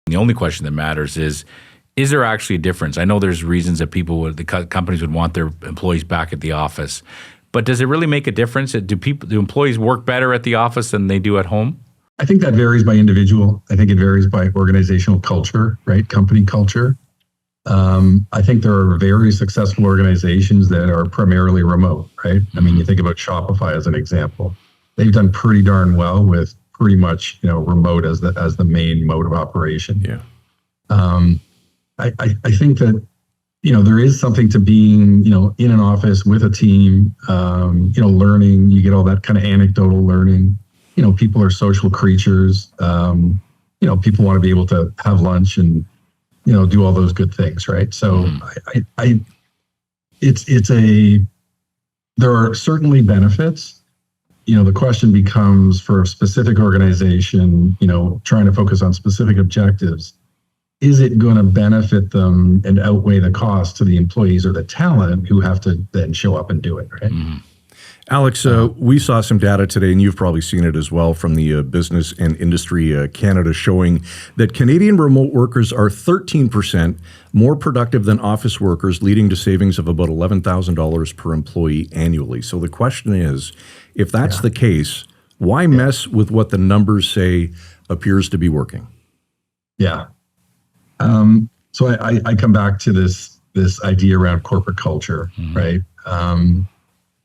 The only question that matters is there actually a difference? I know there's reasons that companies would want their employees back at the office, but does it really make a difference? Do employees work better at the office than they do at home? I think that varies by individual. I think it varies by organizational culture, right? Company culture. I think there are very successful organizations that are primarily remote, right? I mean, you think about Shopify as an example. They've done pretty darn well with pretty much, remote as the main mode of operation. Yeah. I think that, there is something to being, in an office with a team, learning. You get all that kind of anecdotal learning. People are social creatures. People want to be able to have lunch and, do all those good things, right? So there are certainly benefits. The question becomes for a specific organization, trying to focus on specific objectives, is it going to benefit them and outweigh the cost to the employees or the talent who have to then show up and do it, right? Mm-hmm. Alex, we saw some data today, and you've probably seen it as well from the Business and Industry Canada, showing that Canadian remote workers are 13% more productive than office workers, leading to savings of about $11,000 per employee annually. So the question is, if that's the case, why mess with what the numbers say appears to be working? Yeah. So I come back to this idea around corporate culture, right?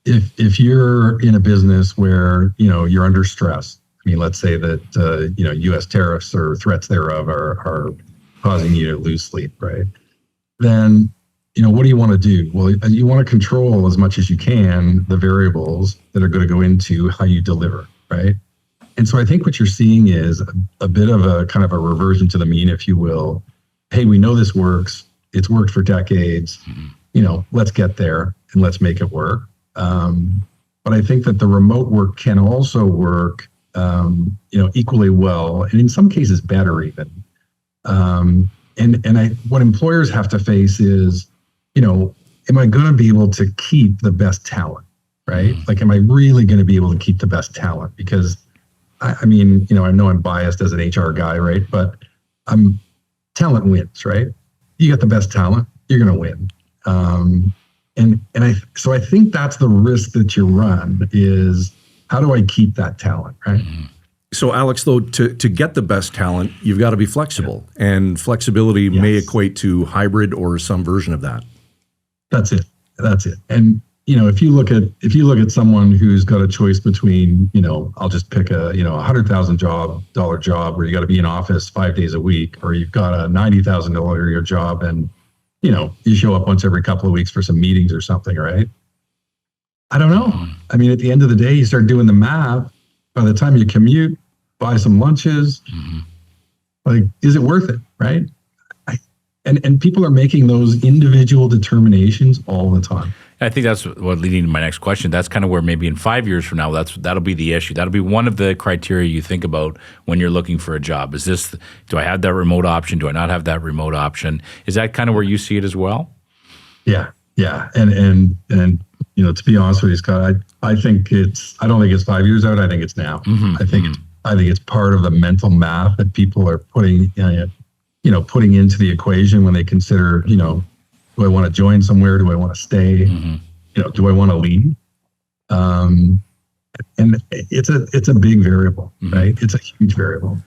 If you're in a business where, you're under stress, I mean, let's say that, U.S. tariffs or threats thereof are causing you to lose sleep, right? Then, what do you want to do? Well, you want to control as much as you can the variables that are going to go into how you deliver, right? And so I think what you're seeing is a bit of a kind of a reversion to the mean, if you will. Hey, we know this works. It's worked for decades. Let's get there and let's make it work. But I think that the remote work can also work, equally well, and in some cases better even. What employers have to face is, am I going to be able to keep the best talent, right? Like, am I really going to be able to keep the best talent? Because I know I'm biased as an HR guy, right? But talent wins, right? You got the best talent, you're going to win. So I think that's the risk that you run is, how do I keep that talent, right? So Alex, though, to get the best talent, you've got to be flexible, and flexibility may equate to hybrid or some version of that. That's it. And if you look at someone who's got a choice between, I'll just pick a $100,000 job where you got to be in office 5 days a week, or you've got a $90,000 a year job and you show up once every couple of weeks for some meetings or something, right? I don't know. I mean, at the end of the day, you start doing the math. By the time you commute, buy some lunches, like, is it worth it, right? And people are making those individual determinations all the time. I think that's what leading to my next question. That's kind of where maybe in 5 years from now, that'll be the issue. That'll be one of the criteria you think about when you're looking for a job. Do I have that remote option? Do I not have that remote option? Is that kind of where you see it as well? Yeah. And to be honest with you, Scott, I don't think it's 5 years out. I think it's now. I think it's part of the mental math that people are putting into the equation when they consider, do I want to join somewhere? Do I want to stay? Do I want to leave? And it's a big variable, right? It's a huge variable.